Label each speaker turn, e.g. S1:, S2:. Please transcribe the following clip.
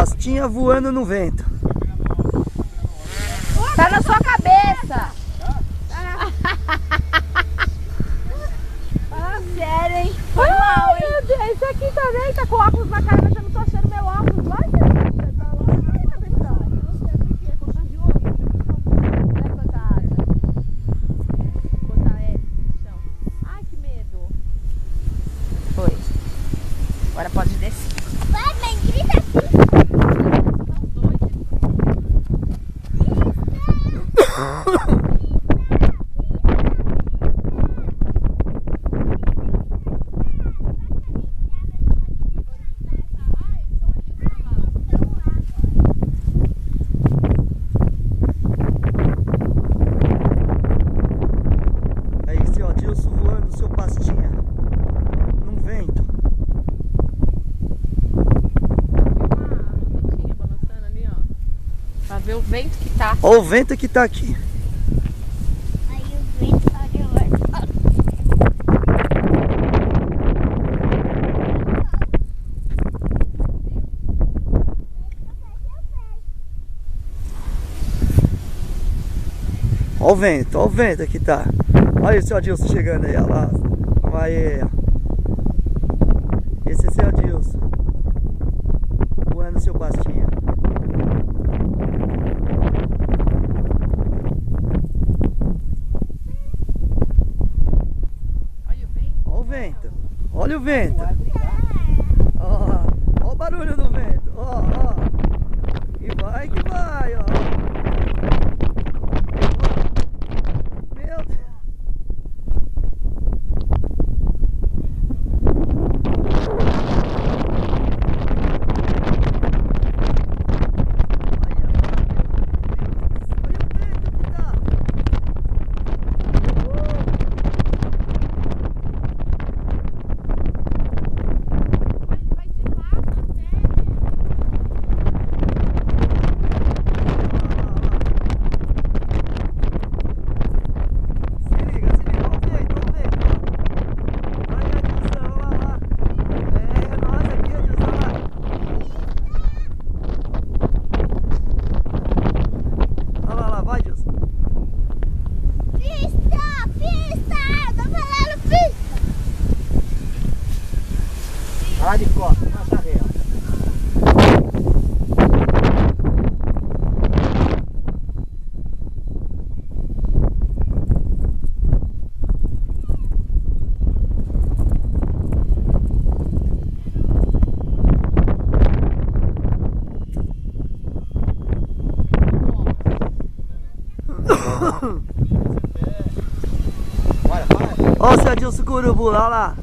S1: pastinha voando no vento.
S2: Tá na sua cabeça! Fala sério, hein? Foi mal, hein? Meu Deus, esse aqui também tá com óculos na cara, mas eu não tô achando meu óculos. Vai, você tá lá, presta atenção. É contagioso. Vai botar água. Botar hélice no chão. Ai, que medo. Foi. Agora pode descer.
S3: Vai, mãe, grita assim.
S1: É esse Adilson voando seu pastinha num vento.
S2: Ventinha balançando ali, ó. Pra ver o vento que tá.
S1: Olha o vento que tá aqui.
S3: Aí o vento pode voar.
S1: Olha o vento que tá. Olha esse Adilson chegando aí, olha lá. Vai aí, ó. Esse é seu Adilson voando seu pastinha.
S2: Olha o vento.
S1: Olha o vento. Olha o vento. Ó, ó o barulho do vento. Ó, ó. E vai que vai, ó. Meu Deus.
S2: Vai de lado
S1: Se liga, olha o vento, olha o vento. Vai, Adilson, olha lá. É nós aqui, Adilson, olha lá. Olha lá, vai, Adilson.
S3: Pista, pista, tô falando pista.
S1: Olha lá de costa, nossa reta. Olha o seu Adilson Curubu, olha lá.